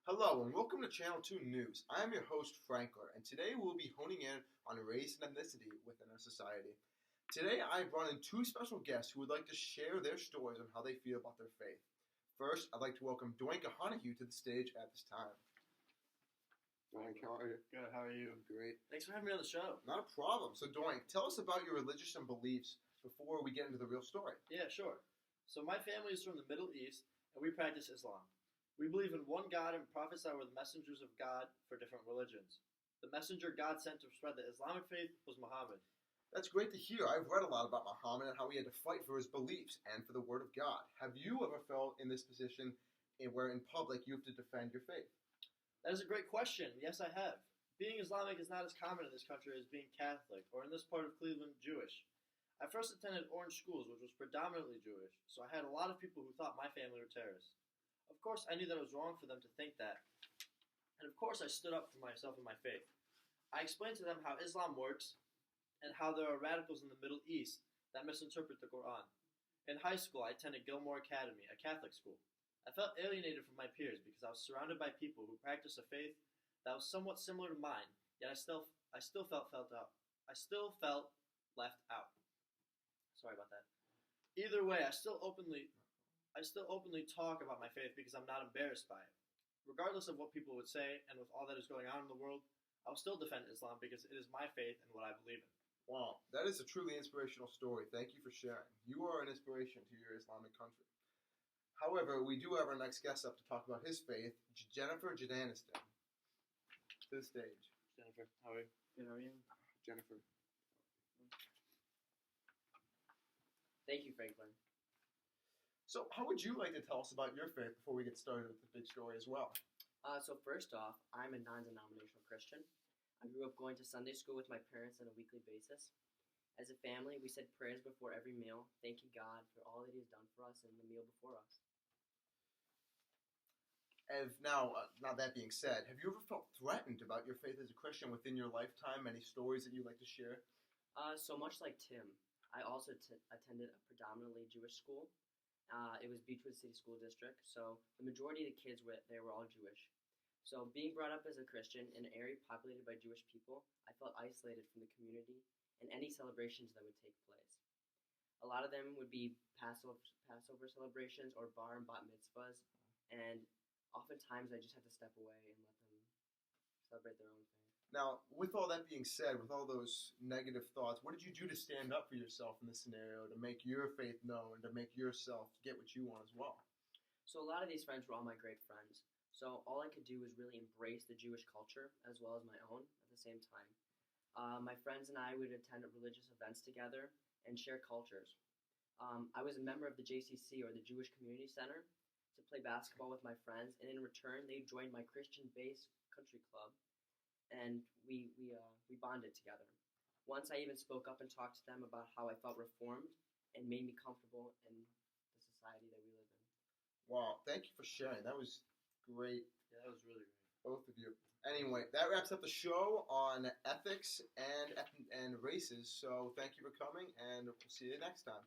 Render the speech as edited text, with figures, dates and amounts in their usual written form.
Hello and welcome to Channel 2 News. I am your host, Frankler, and today we'll be honing in on race and ethnicity within our society. Today I brought in two special guests who would like to share their stories on how they feel about their faith. First, I'd like to welcome Doinka Honahue to the stage at this time. Doink, how are you? Good, how are you? I'm great. Thanks for having me on the show. Not a problem. So Doink, tell us about your religious and beliefs before we get into the real story. Yeah, sure. So my family is from the Middle East, and we practice Islam. We believe in one God and prophets that were the messengers of God for different religions. The messenger God sent to spread the Islamic faith was Muhammad. That's great to hear. I've read a lot about Muhammad and how he had to fight for his beliefs and for the word of God. Have you ever felt in this position where in public you have to defend your faith? That is a great question. Yes, I have. Being Islamic is not as common in this country as being Catholic, or in this part of Cleveland, Jewish. I first attended Orange Schools, which was predominantly Jewish, so I had a lot of people who thought my family were terrorists. Of course, I knew that it was wrong for them to think that. And of course, I stood up for myself and my faith. I explained to them how Islam works and how there are radicals in the Middle East that misinterpret the Quran. In high school, I attended Gilmore Academy, a Catholic school. I felt alienated from my peers because I was surrounded by people who practiced a faith that was somewhat similar to mine, yet I still felt left out. Sorry about that. Either way, I still openly talk about my faith because I'm not embarrassed by it. Regardless of what people would say, and with all that is going on in the world, I'll still defend Islam because it is my faith and what I believe in. Wow, that is a truly inspirational story. Thank you for sharing. You are an inspiration to your Islamic country. However, we do have our next guest up to talk about his faith, Jennifer Jadaniston. To the stage. Jennifer, how are you? Good, how are you? Jennifer. Thank you, Franklin. So, how would you like to tell us about your faith before we get started with the big story as well? So first off, I'm a non-denominational Christian. I grew up going to Sunday school with my parents on a weekly basis. As a family, we said prayers before every meal, thanking God for all that He has done for us and the meal before us. Now that being said, have you ever felt threatened about your faith as a Christian within your lifetime? Any stories that you'd like to share? So much like Tim, I also attended a predominantly Jewish school. It was Beechwood City School District, so the majority of the kids were all Jewish. So being brought up as a Christian in an area populated by Jewish people, I felt isolated from the community and any celebrations that would take place. A lot of them would be Passover celebrations or bar and bat mitzvahs, and oftentimes I just had to step away and let them celebrate their own thing. Now, with all that being said, with all those negative thoughts, what did you do to stand up for yourself in this scenario, to make your faith known, to make yourself get what you want as well? So a lot of these friends were all my great friends. So all I could do was really embrace the Jewish culture as well as my own at the same time. My friends and I would attend religious events together and share cultures. I was a member of the JCC, or the Jewish Community Center, to play basketball with my friends, and in return, they joined my Christian-based country club, and we bonded together. Once I even spoke up and talked to them about how I felt reformed and made me comfortable in the society that we live in. Wow, thank you for sharing. That was great, Yeah, that was really great. both of you. Anyway, that wraps up the show on ethics and races. So thank you for coming, and we'll see you next time.